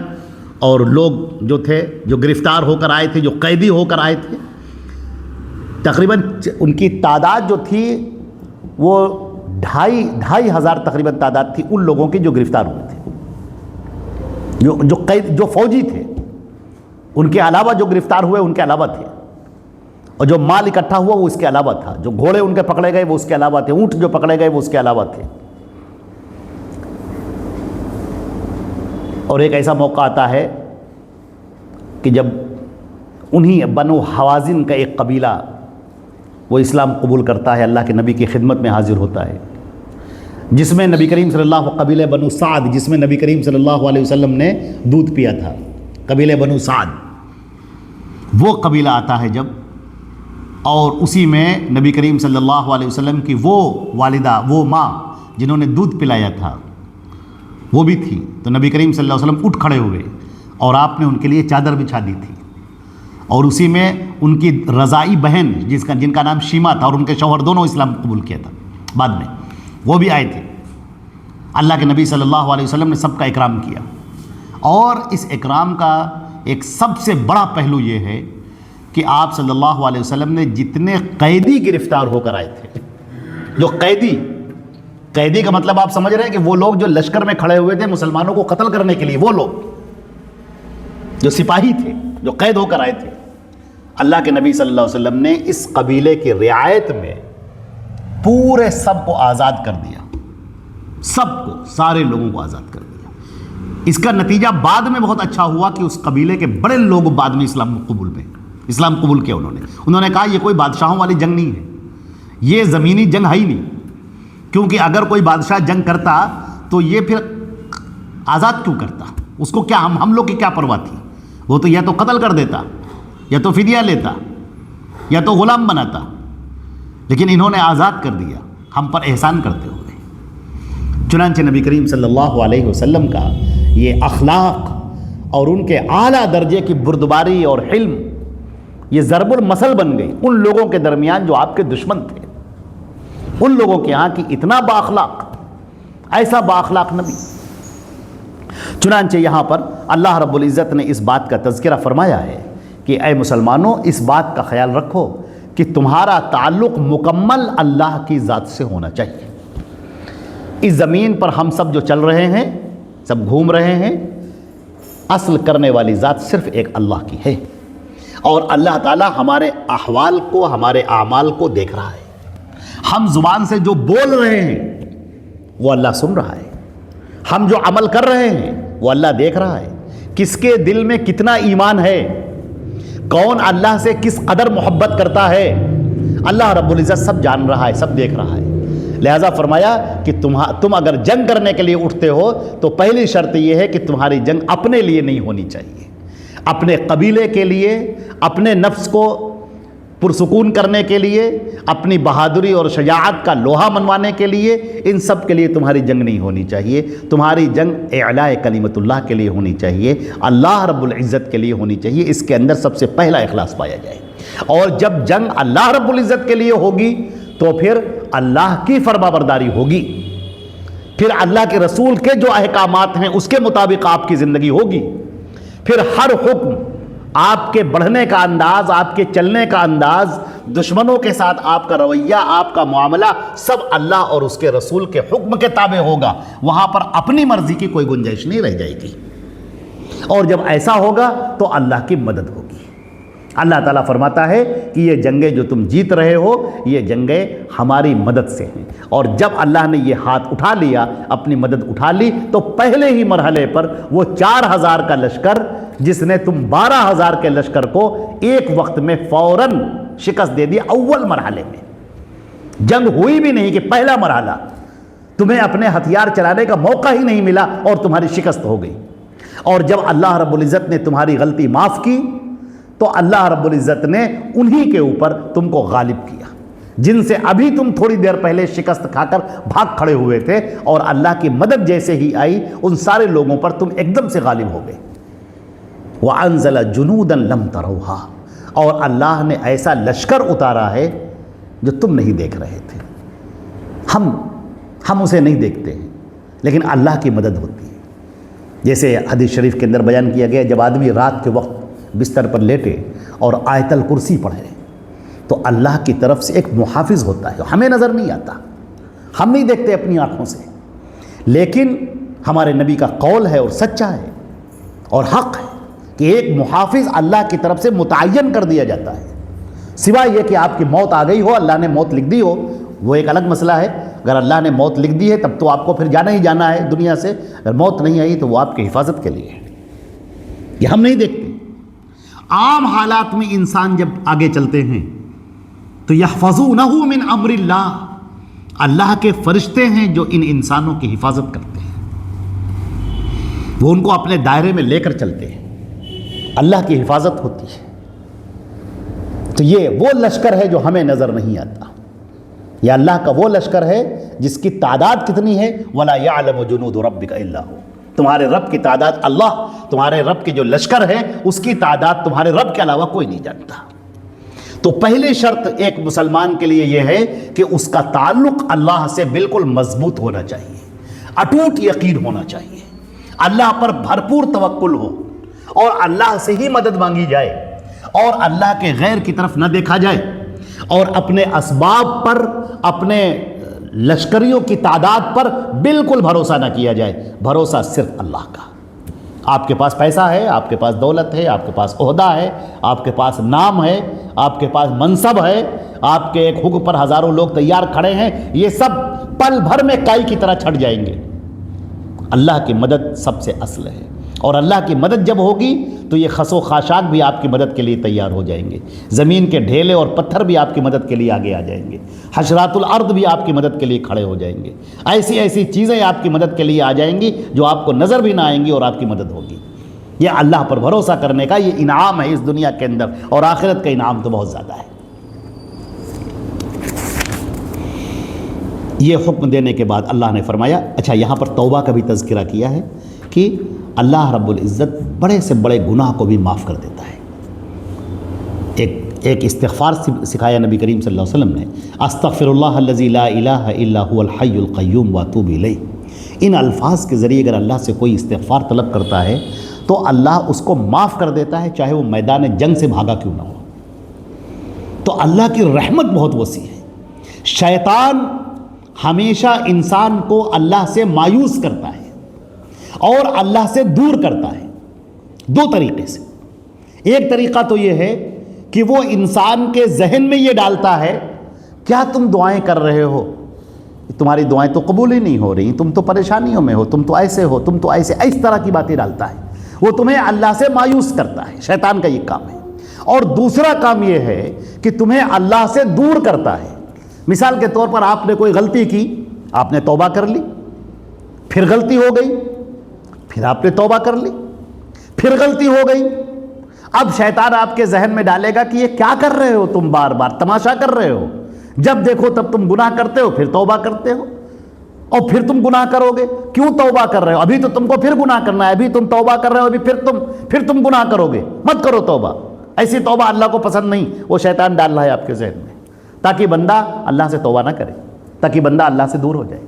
اور لوگ جو تھے جو گرفتار ہو کر آئے تھے، جو قیدی ہو کر آئے تھے، تقریباً ان کی تعداد جو تھی وہ 2,500 تقریباً تعداد تھی ان لوگوں کی جو گرفتار ہوئے تھے، جو فوجی تھے. ان کے علاوہ جو گرفتار ہوئے ان کے علاوہ تھے، اور جو مال اکٹھا ہوا وہ اس کے علاوہ تھا، جو گھوڑے ان کے پکڑے گئے وہ اس کے علاوہ تھے، اونٹ جو پکڑے گئے وہ اس کے علاوہ تھے. اور ایک ایسا موقع آتا ہے کہ جب انہی بنو حوازن کا ایک قبیلہ وہ اسلام قبول کرتا ہے، اللہ کے نبی کی خدمت میں حاضر ہوتا ہے، جس میں نبی کریم صلی اللہ قبیلہ بنو سعد، جس میں نبی کریم صلی اللہ علیہ وسلم نے دودھ پیا تھا، قبیلہ بنو سعد. وہ قبیلہ آتا ہے جب، اور اسی میں نبی کریم صلی اللہ علیہ وسلم کی وہ والدہ، وہ ماں جنہوں نے دودھ پلایا تھا وہ بھی تھی. تو نبی کریم صلی اللہ علیہ وسلم اٹھ کھڑے ہوئے اور آپ نے ان کے لیے چادر بچھا دی تھی. اور اسی میں ان کی رضائی بہن جن کا نام شیما تھا اور ان کے شوہر دونوں اسلام قبول کیا تھا بعد میں، وہ بھی آئے تھے۔ اللہ کے نبی صلی اللہ علیہ وسلم نے سب کا اکرام کیا، اور اس اکرام کا ایک سب سے بڑا پہلو یہ ہے کہ آپ صلی اللہ علیہ وسلم نے جتنے قیدی گرفتار ہو کر آئے تھے، جو قیدی کا مطلب آپ سمجھ رہے ہیں کہ وہ لوگ جو لشکر میں کھڑے ہوئے تھے مسلمانوں کو قتل کرنے کے لیے، وہ لوگ جو سپاہی تھے جو قید ہو کر آئے تھے، اللہ کے نبی صلی اللہ علیہ وسلم نے اس قبیلے کی رعایت میں پورے سب کو آزاد کر دیا، سب کو، سارے لوگوں کو آزاد کر دیا۔ اس کا نتیجہ بعد میں بہت اچھا ہوا کہ اس قبیلے کے بڑے لوگ بعد میں اسلام قبول کیا۔ انہوں نے کہا یہ کوئی بادشاہوں والی جنگ نہیں ہے، یہ زمینی جنگ ہے ہی نہیں، کیونکہ اگر کوئی بادشاہ جنگ کرتا تو یہ پھر آزاد کیوں کرتا؟ اس کو کیا ہم لوگ کی کیا پرواہ تھی؟ وہ تو یا تو قتل کر دیتا، یا تو فدیہ لیتا، یا تو غلام بناتا، لیکن انہوں نے آزاد کر دیا ہم پر احسان کرتے ہوئے۔ چنانچہ نبی کریم صلی اللہ علیہ وسلم کا یہ اخلاق اور ان کے اعلیٰ درجے کی بردباری اور حلم یہ ضرب المثل بن گئی ان لوگوں کے درمیان جو آپ کے دشمن تھے، ان لوگوں کے ہاں کی اتنا بااخلاق، ایسا بااخلاق نبی۔ چنانچہ یہاں پر اللہ رب العزت نے اس بات کا تذکرہ فرمایا ہے کہ اے مسلمانوں، اس بات کا خیال رکھو کہ تمہارا تعلق مکمل اللہ کی ذات سے ہونا چاہیے۔ اس زمین پر ہم سب جو چل رہے ہیں، سب گھوم رہے ہیں، اصل کرنے والی ذات صرف ایک اللہ کی ہے، اور اللہ تعالی ہمارے احوال کو، ہمارے اعمال کو دیکھ رہا ہے۔ ہم زبان سے جو بول رہے ہیں وہ اللہ سن رہا ہے، ہم جو عمل کر رہے ہیں وہ اللہ دیکھ رہا ہے، کس کے دل میں کتنا ایمان ہے، کون اللہ سے کس قدر محبت کرتا ہے، اللہ رب العزت سب جان رہا ہے، سب دیکھ رہا ہے۔ لہذا فرمایا کہ تم اگر جنگ کرنے کے لیے اٹھتے ہو تو پہلی شرط یہ ہے کہ تمہاری جنگ اپنے لیے نہیں ہونی چاہیے، اپنے قبیلے کے لیے، اپنے نفس کو پرسکون کرنے کے لیے، اپنی بہادری اور شجاعت کا لوہا منوانے کے لیے، ان سب کے لیے تمہاری جنگ نہیں ہونی چاہیے۔ تمہاری جنگ اعلاء کلمت اللہ کے لیے ہونی چاہیے، اللہ رب العزت کے لیے ہونی چاہیے، اس کے اندر سب سے پہلا اخلاص پایا جائے۔ اور جب جنگ اللہ رب العزت کے لیے ہوگی تو پھر اللہ کی فرما برداری ہوگی، پھر اللہ کے رسول کے جو احکامات ہیں اس کے مطابق آپ کی زندگی ہوگی، پھر ہر حکم، آپ کے بڑھنے کا انداز، آپ کے چلنے کا انداز، دشمنوں کے ساتھ آپ کا رویہ، آپ کا معاملہ، سب اللہ اور اس کے رسول کے حکم کے تابع ہوگا۔ وہاں پر اپنی مرضی کی کوئی گنجائش نہیں رہ جائے گی، اور جب ایسا ہوگا تو اللہ کی مدد ہوگی۔ اللہ تعالیٰ فرماتا ہے کہ یہ جنگیں جو تم جیت رہے ہو یہ جنگیں ہماری مدد سے ہیں، اور جب اللہ نے یہ ہاتھ اٹھا لیا، اپنی مدد اٹھا لی، تو پہلے ہی مرحلے پر وہ 4000 کا لشکر جس نے تم 12000 کے لشکر کو ایک وقت میں فوراً شکست دے دیا، اول مرحلے میں جنگ ہوئی بھی نہیں کہ پہلا مرحلہ تمہیں اپنے ہتھیار چلانے کا موقع ہی نہیں ملا اور تمہاری شکست ہو گئی۔ اور جب اللہ رب العزت نے تمہاری غلطی معاف کی تو اللہ رب العزت نے انہی کے اوپر تم کو غالب کیا جن سے ابھی تم تھوڑی دیر پہلے شکست کھا کر بھاگ کھڑے ہوئے تھے، اور اللہ کی مدد جیسے ہی آئی ان سارے لوگوں پر تم ایک دم سے غالب ہو گئے۔ وَأَنزَلَ جُنُودًا لَمْ تَرَوْهَا، اور اللہ نے ایسا لشکر اتارا ہے جو تم نہیں دیکھ رہے تھے۔ ہم اسے نہیں دیکھتے ہیں لیکن اللہ کی مدد ہوتی ہے۔ جیسے حدیث شریف کے اندر بیان کیا گیا، جب آدمی رات کے وقت بستر پر لیٹے اور آیت الکرسی پڑھے تو اللہ کی طرف سے ایک محافظ ہوتا ہے، ہمیں نظر نہیں آتا، ہم نہیں دیکھتے اپنی آنکھوں سے، لیکن ہمارے نبی کا قول ہے اور سچا ہے اور حق ہے کہ ایک محافظ اللہ کی طرف سے متعین کر دیا جاتا ہے، سوائے یہ کہ آپ کی موت آ گئی ہو، اللہ نے موت لکھ دی ہو، وہ ایک الگ مسئلہ ہے۔ اگر اللہ نے موت لکھ دی ہے تب تو آپ کو پھر جانا ہی جانا ہے دنیا سے، اگر موت نہیں آئی تو وہ آپ کی حفاظت کے لیے ہے، یہ ہم نہیں دیکھتے۔ عام حالات میں انسان جب آگے چلتے ہیں تو یحفظونہ من امر اللہ، اللہ کے فرشتے ہیں جو ان انسانوں کی حفاظت کرتے ہیں، وہ ان کو اپنے دائرے میں لے کر چلتے ہیں، اللہ کی حفاظت ہوتی ہے۔ تو یہ وہ لشکر ہے جو ہمیں نظر نہیں آتا، یہ اللہ کا وہ لشکر ہے جس کی تعداد کتنی ہے، وَلَا يَعْلَمُ جُنُودُ رَبِّكَ إِلَّا هُوَ، تمہارے رب کی تعداد اللہ تمہارے رب کے جو لشکر ہے اس کی تعداد تمہارے رب کے علاوہ کوئی نہیں جانتا۔ تو پہلی شرط ایک مسلمان کے لیے یہ ہے کہ اس کا تعلق اللہ سے بالکل مضبوط ہونا چاہیے، اٹوٹ یقین ہونا چاہیے، اللہ پر بھرپور توکل ہو اور اللہ سے ہی مدد مانگی جائے اور اللہ کے غیر کی طرف نہ دیکھا جائے، اور اپنے اسباب پر، اپنے لشکریوں کی تعداد پر بالکل بھروسہ نہ کیا جائے، بھروسہ صرف اللہ کا۔ آپ کے پاس پیسہ ہے، آپ کے پاس دولت ہے، آپ کے پاس عہدہ ہے، آپ کے پاس نام ہے، آپ کے پاس منصب ہے، آپ کے ایک حکم پر ہزاروں لوگ تیار کھڑے ہیں، یہ سب پل بھر میں کائی کی طرح چھٹ جائیں گے۔ اللہ کی مدد سب سے اصل ہے، اور اللہ کی مدد جب ہوگی تو یہ خس و خاشاک بھی آپ کی مدد کے لیے تیار ہو جائیں گے، زمین کے ڈھیلے اور پتھر بھی آپ کی مدد کے لیے آگے آ جائیں گے، حشرات الارض بھی آپ کی مدد کے لیے کھڑے ہو جائیں گے، ایسی ایسی چیزیں آپ کی مدد کے لیے آ جائیں گی جو آپ کو نظر بھی نہ آئیں گی اور آپ کی مدد ہوگی۔ یہ اللہ پر بھروسہ کرنے کا یہ انعام ہے اس دنیا کے اندر، اور آخرت کا انعام تو بہت زیادہ ہے۔ یہ حکم دینے کے بعد اللہ نے فرمایا، اچھا یہاں پر توبہ کا بھی تذکرہ کیا ہے کہ اللہ رب العزت بڑے سے بڑے گناہ کو بھی معاف کر دیتا ہے۔ ایک استغفار سکھایا نبی کریم صلی اللہ علیہ وسلم نے، استغفر اللہ الذی لا الہ الا هو الحی القیوم واتوب الیہ۔ ان الفاظ کے ذریعے اگر اللہ سے کوئی استغفار طلب کرتا ہے تو اللہ اس کو معاف کر دیتا ہے، چاہے وہ میدان جنگ سے بھاگا کیوں نہ ہو۔ تو اللہ کی رحمت بہت وسیع ہے۔ شیطان ہمیشہ انسان کو اللہ سے مایوس کرتا ہے اور اللہ سے دور کرتا ہے دو طریقے سے۔ ایک طریقہ تو یہ ہے کہ وہ انسان کے ذہن میں یہ ڈالتا ہے، کیا تم دعائیں کر رہے ہو، تمہاری دعائیں تو قبول ہی نہیں ہو رہی، تم تو پریشانیوں میں ہو، تم تو ایسے ہو، تم تو ایسے، اس طرح کی باتیں ڈالتا ہے۔ وہ تمہیں اللہ سے مایوس کرتا ہے، شیطان کا یہ کام ہے۔ اور دوسرا کام یہ ہے کہ تمہیں اللہ سے دور کرتا ہے۔ مثال کے طور پر آپ نے کوئی غلطی کی، آپ نے توبہ کر لی، پھر غلطی ہو گئی، پھر آپ نے توبہ کر لی، پھر غلطی ہو گئی۔ اب شیطان آپ کے ذہن میں ڈالے گا کہ یہ کیا کر رہے ہو، تم بار بار تماشا کر رہے ہو، جب دیکھو تب تم گناہ کرتے ہو، پھر توبہ کرتے ہو، اور پھر تم گناہ کرو گے، کیوں توبہ کر رہے ہو، ابھی تو تم کو پھر گناہ کرنا ہے، ابھی تم توبہ کر رہے ہو، ابھی پھر تم گناہ کرو گے، مت کرو توبہ۔ ایسی توبہ اللہ کو پسند نہیں، وہ شیطان ڈال رہا ہے آپ کے ذہن میں، تاکہ بندہ اللہ سے توبہ نہ کرے، تاکہ بندہ اللہ سے دور ہو جائے۔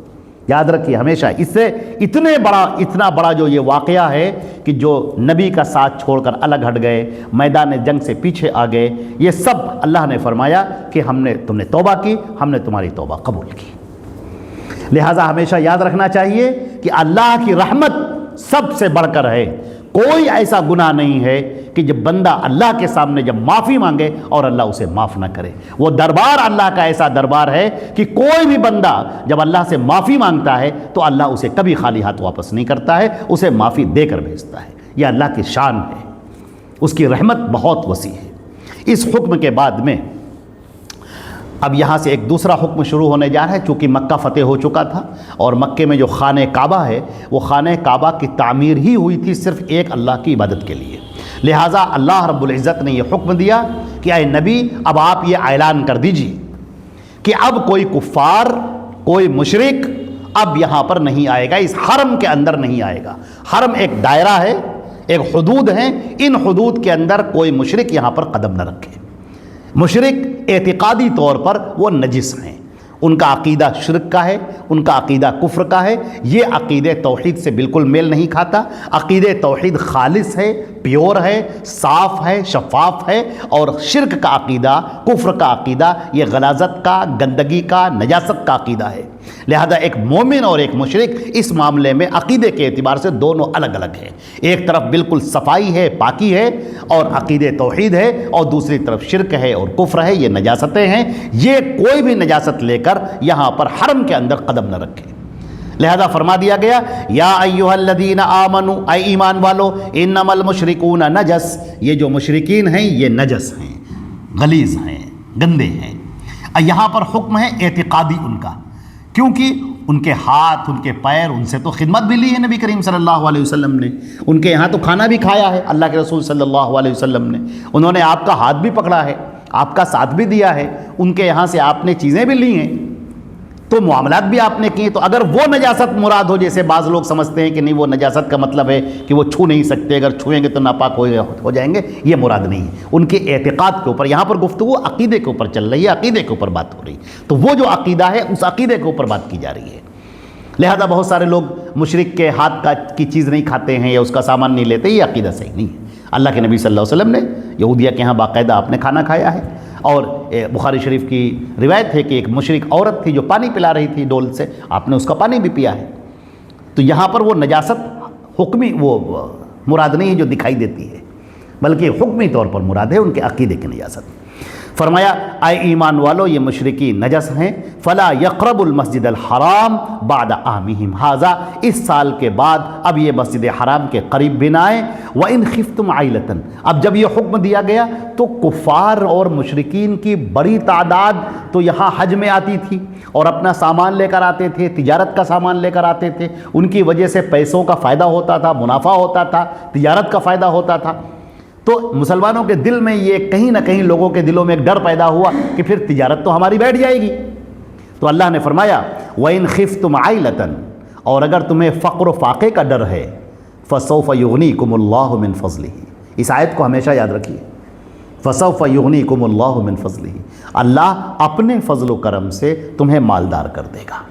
یاد رکھیے ہمیشہ، اس سے اتنا بڑا جو یہ واقعہ ہے کہ جو نبی کا ساتھ چھوڑ کر الگ ہٹ گئے، میدان جنگ سے پیچھے آ گئے، یہ سب اللہ نے فرمایا کہ تم نے توبہ کی، ہم نے تمہاری توبہ قبول کی۔ لہٰذا ہمیشہ یاد رکھنا چاہیے کہ اللہ کی رحمت سب سے بڑھ کر ہے۔ کوئی ایسا گناہ نہیں ہے کہ جب بندہ اللہ کے سامنے جب معافی مانگے اور اللہ اسے معاف نہ کرے۔ وہ دربار اللہ کا ایسا دربار ہے کہ کوئی بھی بندہ جب اللہ سے معافی مانگتا ہے تو اللہ اسے کبھی خالی ہاتھ واپس نہیں کرتا ہے، اسے معافی دے کر بھیجتا ہے۔ یہ اللہ کی شان ہے، اس کی رحمت بہت وسیع ہے۔ اس حکم کے بعد میں اب یہاں سے ایک دوسرا حکم شروع ہونے جا رہا ہے، چونکہ مکہ فتح ہو چکا تھا اور مکے میں جو خانہ کعبہ ہے وہ خانہ کعبہ کی تعمیر ہی ہوئی تھی صرف ایک اللہ کی عبادت کے لیے۔ لہٰذا اللہ رب العزت نے یہ حکم دیا کہ اے نبی اب آپ یہ اعلان کر دیجیے کہ اب کوئی کفار، کوئی مشرک اب یہاں پر نہیں آئے گا، اس حرم کے اندر نہیں آئے گا۔ حرم ایک دائرہ ہے، ایک حدود ہیں، ان حدود کے اندر کوئی مشرک یہاں پر قدم نہ رکھے۔ مشرک اعتقادی طور پر وہ نجس ہیں، ان کا عقیدہ شرک کا ہے، ان کا عقیدہ کفر کا ہے، یہ عقیدہ توحید سے بالکل میل نہیں کھاتا۔ عقیدہ توحید خالص ہے، پیور ہے، صاف ہے، شفاف ہے، اور شرک کا عقیدہ، کفر کا عقیدہ یہ غلاظت کا، گندگی کا، نجاست کا عقیدہ ہے۔ لہذا ایک مومن اور ایک مشرک اس معاملے میں عقیدے کے اعتبار سے دونوں الگ الگ ہیں۔ ایک طرف بالکل صفائی ہے، پاکی ہے اور عقیدہ توحید ہے، اور دوسری طرف شرک ہے اور کفر ہے، یہ نجاستیں ہیں۔ یہ کوئی بھی نجاست لے کر یہاں پر حرم کے اندر قدم نہ رکھے۔ لہذا فرما دیا گیا یا ایھا الذین آمنوا، اے ایمان والو، انما المشرکون نجس، یہ جو مشرکین ہیں یہ نجس ہیں، غلیظ ہیں، گندے ہیں۔ یہاں پر حکم ہے اعتقادی ان کا، کیونکہ ان کے ہاتھ، ان کے پیر، ان سے تو خدمت بھی لی ہے نبی کریم صلی اللہ علیہ وسلم نے، ان کے یہاں تو کھانا بھی کھایا ہے اللہ کے رسول صلی اللہ علیہ وسلم نے، انہوں نے آپ کا ہاتھ بھی پکڑا ہے، آپ کا ساتھ بھی دیا ہے، ان کے یہاں سے آپ نے چیزیں بھی لی ہیں۔ تو معاملات بھی آپ نے کیے. تو اگر وہ نجاست مراد ہو، جیسے بعض لوگ سمجھتے ہیں کہ نہیں وہ نجاست کا مطلب ہے کہ وہ چھو نہیں سکتے، اگر چھوئیں گے تو ناپاک ہو جائیں گے، یہ مراد نہیں ہے. ان کے اعتقاد کے اوپر یہاں پر گفتگو عقیدے کے اوپر چل رہی ہے، عقیدے کے اوپر بات ہو رہی ہے. تو وہ جو عقیدہ ہے اس عقیدے کے اوپر بات کی جا رہی ہے. لہذا بہت سارے لوگ مشرک کے ہاتھ کی چیز نہیں کھاتے ہیں یا اس کا سامان نہیں لیتے، یہ عقیدہ صحیح نہیں ہے. اللہ کے نبی صلی اللہ علیہ وسلم نے یہودیہ کے ہاں باقاعدہ آپ نے کھانا کھایا ہے. اور بخاری شریف کی روایت ہے کہ ایک مشرک عورت تھی جو پانی پلا رہی تھی ڈول سے، آپ نے اس کا پانی بھی پیا ہے. تو یہاں پر وہ نجاست حکمی وہ مراد نہیں ہے جو دکھائی دیتی ہے، بلکہ حکمی طور پر مراد ہے ان کے عقیدے کی نجاست. فرمایا اے ایمان والو، یہ مشرکین نجس ہیں. فلا یقرب المسجد الحرام بعد عامہم ھذا، اس سال کے بعد اب یہ مسجد حرام کے قریب بھی نہ آئیں. وَإِنْ خِفْتُمْ عَائِلَةً، اب جب یہ حکم دیا گیا تو کفار اور مشرکین کی بڑی تعداد تو یہاں حج میں آتی تھی اور اپنا سامان لے کر آتے تھے، تجارت کا سامان لے کر آتے تھے. ان کی وجہ سے پیسوں کا فائدہ ہوتا تھا، منافع ہوتا تھا، تجارت کا فائدہ ہوتا تھا. تو مسلمانوں کے دل میں یہ کہیں نہ کہیں لوگوں کے دلوں میں ایک ڈر پیدا ہوا کہ پھر تجارت تو ہماری بیٹھ جائے گی. تو اللہ نے فرمایا وَإِنْ خِفْتُمْ عَائِلَةً، اور اگر تمہیں فقر و فاقے کا ڈر ہے، فَسَوْفَ يُغْنِيكُمُ اللَّهُ مِنْ فَضْلِهِ، اس آیت کو ہمیشہ یاد رکھیے. فَسَوْفَ يُغْنِيكُمُ اللَّهُ مِنْ فَضْلِهِ، اللہ اپنے فضل و کرم سے تمہیں مالدار کر دے گا.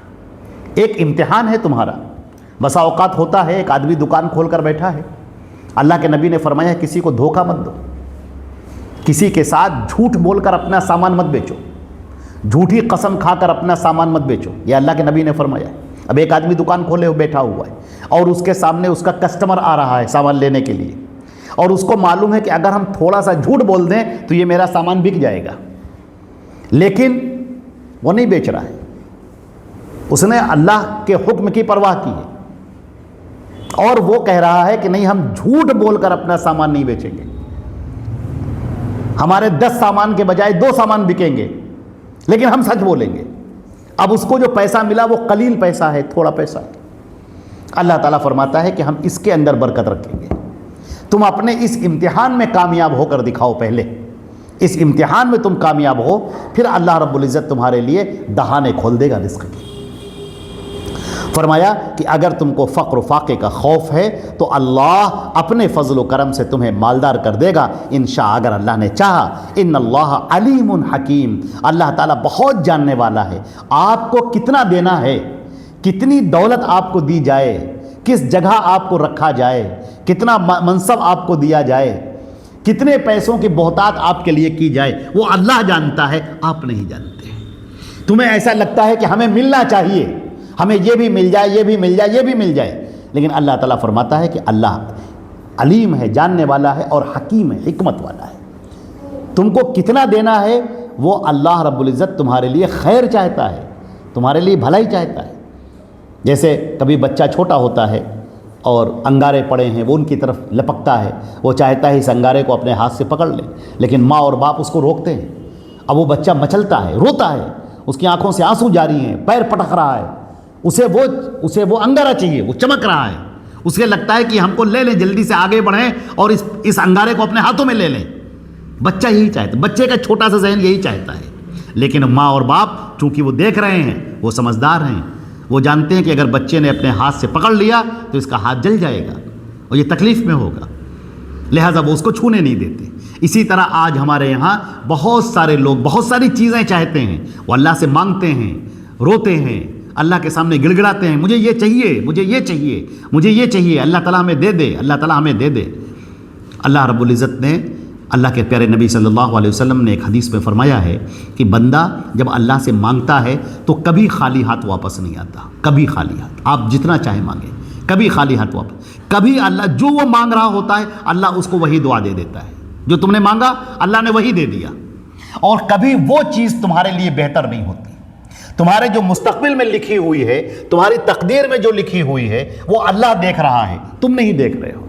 ایک امتحان ہے تمہارا. بسا اوقات ہوتا ہے ایک آدمی دکان کھول کر بیٹھا ہے، اللہ کے نبی نے فرمایا کسی کو دھوکہ مت دو، کسی کے ساتھ جھوٹ بول کر اپنا سامان مت بیچو، جھوٹی قسم کھا کر اپنا سامان مت بیچو، یہ اللہ کے نبی نے فرمایا. اب ایک آدمی دکان کھولے ہوئے بیٹھا ہوا ہے اور اس کے سامنے اس کا کسٹمر آ رہا ہے سامان لینے کے لیے، اور اس کو معلوم ہے کہ اگر ہم تھوڑا سا جھوٹ بول دیں تو یہ میرا سامان بک جائے گا، لیکن وہ نہیں بیچ رہا ہے. اس نے اللہ کے حکم کی پرواہ کی ہے اور وہ کہہ رہا ہے کہ نہیں، ہم جھوٹ بول کر اپنا سامان نہیں بیچیں گے، ہمارے 10 سامان کے بجائے 2 سامان بکیں گے، لیکن ہم سچ بولیں گے. اب اس کو جو پیسہ ملا وہ قلیل پیسہ ہے، تھوڑا پیسہ ہے. اللہ تعالیٰ فرماتا ہے کہ ہم اس کے اندر برکت رکھیں گے. تم اپنے اس امتحان میں کامیاب ہو کر دکھاؤ، پہلے اس امتحان میں تم کامیاب ہو، پھر اللہ رب العزت تمہارے لیے دہانے کھول دے گا رزق کی. فرمایا کہ اگر تم کو فقر و فاقے کا خوف ہے تو اللہ اپنے فضل و کرم سے تمہیں مالدار کر دے گا انشاء، اگر اللہ نے چاہا. ان اللہ علیم حکیم، اللہ تعالیٰ بہت جاننے والا ہے. آپ کو کتنا دینا ہے، کتنی دولت آپ کو دی جائے، کس جگہ آپ کو رکھا جائے، کتنا منصب آپ کو دیا جائے، کتنے پیسوں کی بہتات آپ کے لیے کی جائے، وہ اللہ جانتا ہے، آپ نہیں جانتے. تمہیں ایسا لگتا ہے کہ ہمیں ملنا چاہیے، ہمیں یہ بھی مل جائے، یہ بھی مل جائے، یہ بھی مل جائے، لیکن اللہ تعالیٰ فرماتا ہے کہ اللہ علیم ہے، جاننے والا ہے اور حکیم ہے، حکمت والا ہے. تم کو کتنا دینا ہے وہ اللہ رب العزت تمہارے لیے خیر چاہتا ہے، تمہارے لیے بھلائی چاہتا ہے. جیسے کبھی بچہ چھوٹا ہوتا ہے اور انگارے پڑے ہیں، وہ ان کی طرف لپکتا ہے، وہ چاہتا ہے اس انگارے کو اپنے ہاتھ سے پکڑ لے، لیکن ماں اور باپ اس کو روکتے ہیں. اب وہ بچہ مچلتا ہے، روتا ہے، اس کی آنکھوں سے آنسو جاری ہیں، پیر پٹک رہا ہے، اسے وہ انگارہ چاہیے، وہ چمک رہا ہے، اسے لگتا ہے کہ ہم کو لے لیں، جلدی سے آگے بڑھیں اور اس انگارے کو اپنے ہاتھوں میں لے لیں. بچہ یہی چاہتا ہے، بچے کا چھوٹا سا ذہن یہی چاہتا ہے. لیکن ماں اور باپ چونکہ وہ دیکھ رہے ہیں، وہ سمجھدار ہیں، وہ جانتے ہیں کہ اگر بچے نے اپنے ہاتھ سے پکڑ لیا تو اس کا ہاتھ جل جائے گا اور یہ تکلیف میں ہوگا، لہٰذا وہ اس کو چھونے نہیں دیتے. اسی طرح آج ہمارے یہاں بہت سارے لوگ بہت ساری چیزیں چاہتے ہیں، وہ اللہ سے مانگتے ہیں، روتے ہیں، اللہ کے سامنے گڑ گڑاتے ہیں، مجھے یہ چاہیے، مجھے یہ چاہیے، مجھے یہ چاہیے، اللہ تعالیٰ ہمیں دے دے، اللہ تعالیٰ ہمیں دے دے. اللہ رب العزت نے، اللہ کے پیارے نبی صلی اللہ علیہ وسلم نے ایک حدیث میں فرمایا ہے کہ بندہ جب اللہ سے مانگتا ہے تو کبھی خالی ہاتھ واپس نہیں آتا، کبھی خالی ہاتھ. آپ جتنا چاہے مانگیں، کبھی خالی ہاتھ واپس. کبھی اللہ جو وہ مانگ رہا ہوتا ہے اللہ اس کو وہی دعا دے دیتا ہے، جو تم نے مانگا اللہ نے وہی دے دیا. اور کبھی وہ چیز تمہارے لیے بہتر نہیں ہوتی. تمہارے جو مستقبل میں لکھی ہوئی ہے، تمہاری تقدیر میں جو لکھی ہوئی ہے، وہ اللہ دیکھ رہا ہے، تم نہیں دیکھ رہے ہو.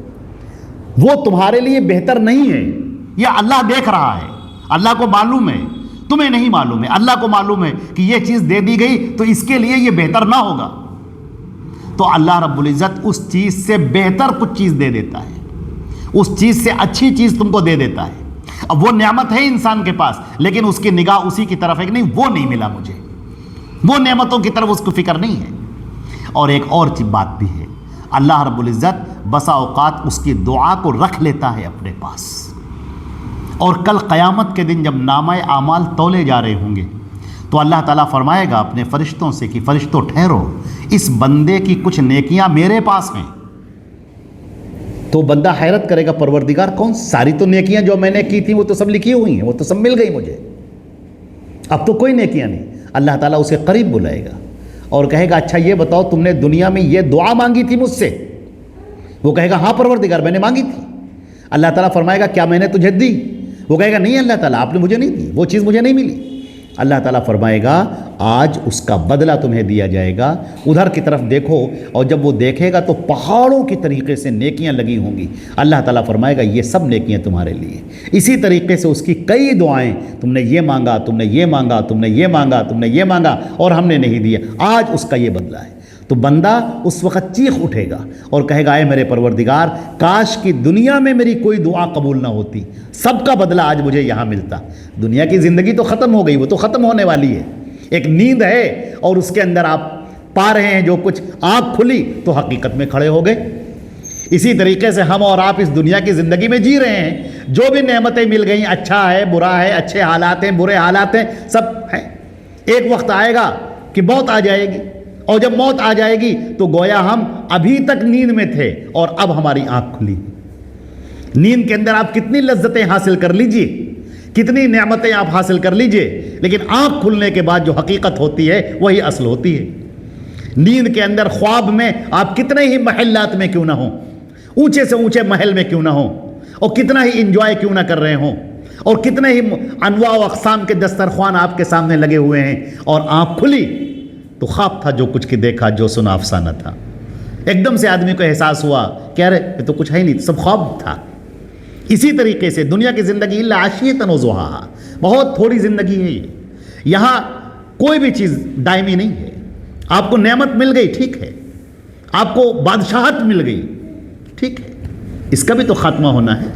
وہ تمہارے لیے بہتر نہیں ہے، یہ اللہ دیکھ رہا ہے، اللہ کو معلوم ہے، تمہیں نہیں معلوم ہے. اللہ کو معلوم ہے کہ یہ چیز دے دی گئی تو اس کے لیے یہ بہتر نہ ہوگا، تو اللہ رب العزت اس چیز سے بہتر کچھ چیز دے دیتا ہے، اس چیز سے اچھی چیز تم کو دے دیتا ہے. اب وہ نعمت ہے انسان کے پاس، لیکن اس کی نگاہ اسی کی طرف ہے کہ نہیں وہ نہیں ملا مجھے، وہ نعمتوں کی طرف اس کو فکر نہیں ہے۔ اور ایک اور بات بھی ہے، اللہ رب العزت بسا اوقات اس کی دعا کو رکھ لیتا ہے اپنے پاس، اور کل قیامت کے دن جب نامہ اعمال تولے جا رہے ہوں گے تو اللہ تعالیٰ فرمائے گا اپنے فرشتوں سے کہ فرشتوں ٹھہرو، اس بندے کی کچھ نیکیاں میرے پاس ہیں۔ تو بندہ حیرت کرے گا، پروردگار کون؟ ساری تو نیکیاں جو میں نے کی تھیں وہ تو سب لکھی ہوئی ہیں، وہ تو سب مل گئی مجھے، اب تو کوئی نیکیاں نہیں۔ اللہ تعالیٰ اسے قریب بلائے گا اور کہے گا اچھا یہ بتاؤ تم نے دنیا میں یہ دعا مانگی تھی مجھ سے؟ وہ کہے گا ہاں پروردگار میں نے مانگی تھی۔ اللہ تعالیٰ فرمائے گا کیا میں نے تجھے دی؟ وہ کہے گا نہیں اللہ تعالیٰ آپ نے مجھے نہیں دی، وہ چیز مجھے نہیں ملی۔ اللہ تعالیٰ فرمائے گا آج اس کا بدلہ تمہیں دیا جائے گا۔ ادھر کی طرف دیکھو، اور جب وہ دیکھے گا تو پہاڑوں کی طریقے سے نیکیاں لگی ہوں گی۔ اللہ تعالیٰ فرمائے گا یہ سب نیکیاں تمہارے لیے۔ اسی طریقے سے اس کی کئی دعائیں، تم نے یہ مانگا، تم نے یہ مانگا، تم نے یہ مانگا، تم نے یہ مانگا اور ہم نے نہیں دیا، آج اس کا یہ بدلہ ہے۔ تو بندہ اس وقت چیخ اٹھے گا اور کہے گا اے میرے پروردگار کاش کی دنیا میں میری کوئی دعا قبول نہ ہوتی، سب کا بدلہ آج مجھے یہاں ملتا۔ دنیا کی زندگی تو ختم ہو گئی، وہ تو ختم ہونے والی ہے، ایک نیند ہے اور اس کے اندر آپ پا رہے ہیں جو کچھ، آنکھ کھلی تو حقیقت میں کھڑے ہو گئے۔ اسی طریقے سے ہم اور آپ اس دنیا کی زندگی میں جی رہے ہیں، جو بھی نعمتیں مل گئیں، اچھا ہے برا ہے، اچھے حالات ہیں برے حالات ہیں، سب ہیں۔ ایک وقت آئے گا کہ موت آ جائے گی، اور جب موت آ جائے گی تو گویا ہم ابھی تک نیند میں تھے اور اب ہماری آنکھ کھلی۔ نیند کے اندر آپ کتنی لذتیں حاصل کر لیجئے، کتنی نعمتیں آپ حاصل کر لیجئے، لیکن آنکھ کھلنے کے بعد جو حقیقت ہوتی ہے وہی اصل ہوتی ہے۔ نیند کے اندر خواب میں آپ کتنے ہی محلات میں کیوں نہ ہوں، اونچے سے اونچے محل میں کیوں نہ ہوں، اور کتنا ہی انجوائے کیوں نہ کر رہے ہوں، اور کتنے ہی انواع و اقسام کے دسترخوان آپ کے سامنے لگے ہوئے ہیں، اور آنکھ کھلی تو خواب تھا جو کچھ کی دیکھا، جو سنا افسانہ تھا۔ ایک دم سے آدمی کو احساس ہوا کہ ارے یہ تو کچھ ہے ہی نہیں، سب خواب تھا۔ اسی طریقے سے دنیا کی زندگی الا عشیۃ وضحاہا، بہت تھوڑی زندگی ہے یہ، یہاں کوئی بھی چیز دائمی نہیں ہے۔ آپ کو نعمت مل گئی ٹھیک ہے، آپ کو بادشاہت مل گئی ٹھیک ہے، اس کا بھی تو خاتمہ ہونا ہے۔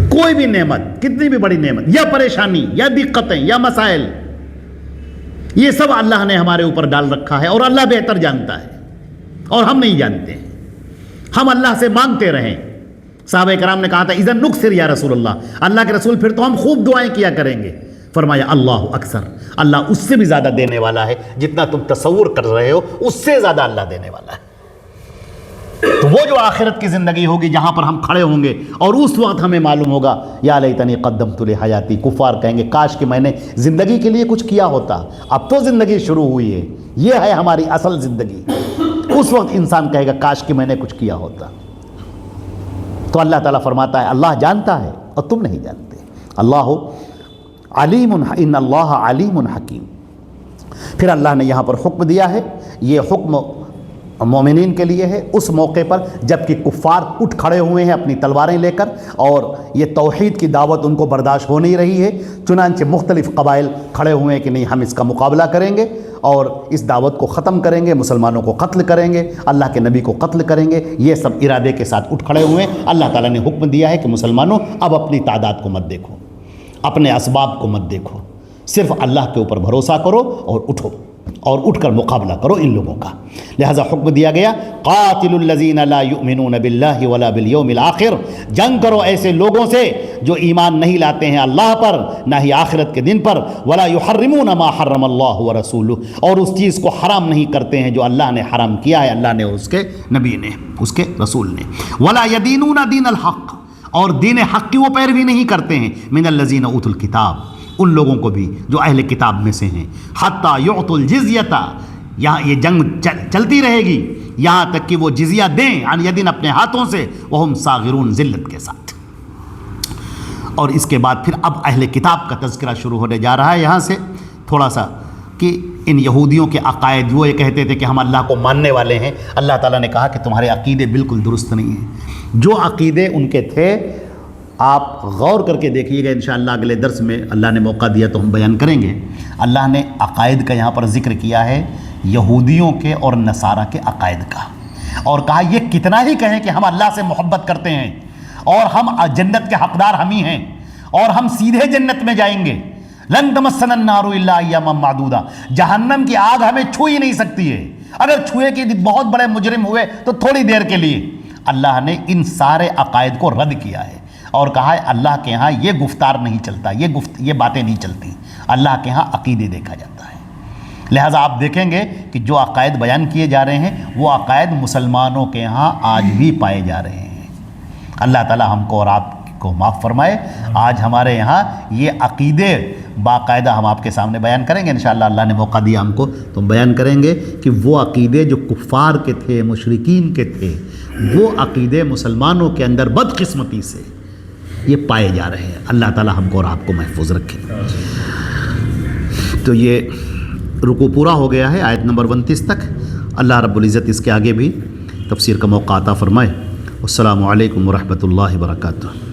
کوئی بھی نعمت، کتنی بھی بڑی نعمت یا پریشانی یا دقتیں یا مسائل، یہ سب اللہ نے ہمارے اوپر ڈال رکھا ہے، اور اللہ بہتر جانتا ہے اور ہم نہیں جانتے ہیں۔ ہم اللہ سے مانگتے رہیں۔ صحابہ کرام نے کہا تھا اذا نکثر یا رسول اللہ، اللہ کے رسول پھر تو ہم خوب دعائیں کیا کریں گے۔ فرمایا اللہ اکثر، اللہ اس سے بھی زیادہ دینے والا ہے، جتنا تم تصور کر رہے ہو اس سے زیادہ اللہ دینے والا ہے۔ تو وہ جو آخرت کی زندگی ہوگی جہاں پر ہم کھڑے ہوں گے اور اس وقت ہمیں معلوم ہوگا یا لیتنی قدمت لحیاتی، کفار کہیں گے کاش کہ میں نے زندگی کے لیے کچھ کیا ہوتا، اب تو زندگی شروع ہوئی ہے، یہ ہے ہماری اصل زندگی۔ اس وقت انسان کہے گا کاش کہ میں نے کچھ کیا ہوتا۔ تو اللہ تعالیٰ فرماتا ہے اللہ جانتا ہے اور تم نہیں جانتے۔ اللہ علیم، ان اللہ علیم حکیم۔ پھر اللہ نے یہاں پر حکم دیا ہے، یہ حکم مومنین کے لیے ہے اس موقع پر جب کہ کفار اٹھ کھڑے ہوئے ہیں اپنی تلواریں لے کر، اور یہ توحید کی دعوت ان کو برداشت ہو نہیں رہی ہے، چنانچہ مختلف قبائل کھڑے ہوئے ہیں کہ نہیں ہم اس کا مقابلہ کریں گے اور اس دعوت کو ختم کریں گے، مسلمانوں کو قتل کریں گے، اللہ کے نبی کو قتل کریں گے، یہ سب ارادے کے ساتھ اٹھ کھڑے ہوئے ہیں۔ اللہ تعالیٰ نے حکم دیا ہے کہ مسلمانوں اب اپنی تعداد کو مت دیکھو، اپنے اسباب کو مت دیکھو، صرف اللہ کے اوپر بھروسہ کرو اور اٹھو، اور اٹھ کر مقابلہ کرو ان لوگوں کا۔ لہذا حکم دیا گیا قاتل الذین لا یؤمنون باللہ ولا بالیوم الآخر، جنگ کرو ایسے لوگوں سے جو ایمان نہیں لاتے ہیں اللہ پر نہ ہی آخرت کے دن پر، ولا یحرمون ما حرم اللہ ورسولہ، اور اس چیز کو حرام نہیں کرتے ہیں جو اللہ نے حرام کیا ہے، اللہ نے اس کے نبی نے، اس کے رسول نے، ولا یدینون دین الحق، اور دین حق کی وہ پیروی نہیں کرتے ہیں، من الذین اوتوا الکتاب، ان لوگوں کو بھی جو اہل کتاب میں سے ہیں، حتیٰ یعطوا الجزیۃ، یہاں یہ جنگ چلتی رہے گی یہاں تک کہ وہ جزیہ دیں عن یدین اپنے ہاتھوں سے، وہم صاغرون ذلت کے ساتھ۔ اور اس کے بعد پھر اب اہل کتاب کا تذکرہ شروع ہونے جا رہا ہے یہاں سے تھوڑا سا، کہ ان یہودیوں کے عقائد، وہ یہ کہتے تھے کہ ہم اللہ کو ماننے والے ہیں، اللہ تعالیٰ نے کہا کہ تمہارے عقیدے بالکل درست نہیں ہیں۔ جو عقیدے ان کے تھے آپ غور کر کے دیکھیے گا، انشاءاللہ اگلے درس میں اللہ نے موقع دیا تو ہم بیان کریں گے۔ اللہ نے عقائد کا یہاں پر ذکر کیا ہے، یہودیوں کے اور نصارہ کے عقائد کا، اور کہا یہ کتنا ہی کہیں کہ ہم اللہ سے محبت کرتے ہیں اور ہم جنت کے حقدار ہم ہی ہیں اور ہم سیدھے جنت میں جائیں گے، لن تمسنا النار الا ایاما معدودا، جہنم کی آگ ہمیں چھو ہی نہیں سکتی ہے، اگر چھوئے کہ بہت بڑے مجرم ہوئے تو تھوڑی دیر کے لیے۔ اللہ نے ان سارے عقائد کو رد کیا ہے اور کہا ہے اللہ کے ہاں یہ گفتار نہیں چلتا، یہ باتیں نہیں چلتی، اللہ کے ہاں عقیدے دیکھا جاتا ہے۔ لہٰذا آپ دیکھیں گے کہ جو عقائد بیان کیے جا رہے ہیں وہ عقائد مسلمانوں کے ہاں آج بھی پائے جا رہے ہیں۔ اللہ تعالی ہم کو اور آپ کو معاف فرمائے۔ آج ہمارے یہاں یہ عقیدے باقاعدہ ہم آپ کے سامنے بیان کریں گے، انشاءاللہ اللہ نے موقع دیا ہم کو تو ہم بیان کریں گے کہ وہ عقیدے جو کفار کے تھے، مشرکین کے تھے، وہ عقیدے مسلمانوں کے اندر بدقسمتی سے یہ پائے جا رہے ہیں۔ اللہ تعالی ہم کو اور آپ کو محفوظ رکھے۔ تو یہ رکوع پورا ہو گیا ہے آیت نمبر 29 تک۔ اللہ رب العزت اس کے آگے بھی تفسیر کا موقع عطا فرمائے۔ السلام علیکم ورحمۃ اللہ وبرکاتہ۔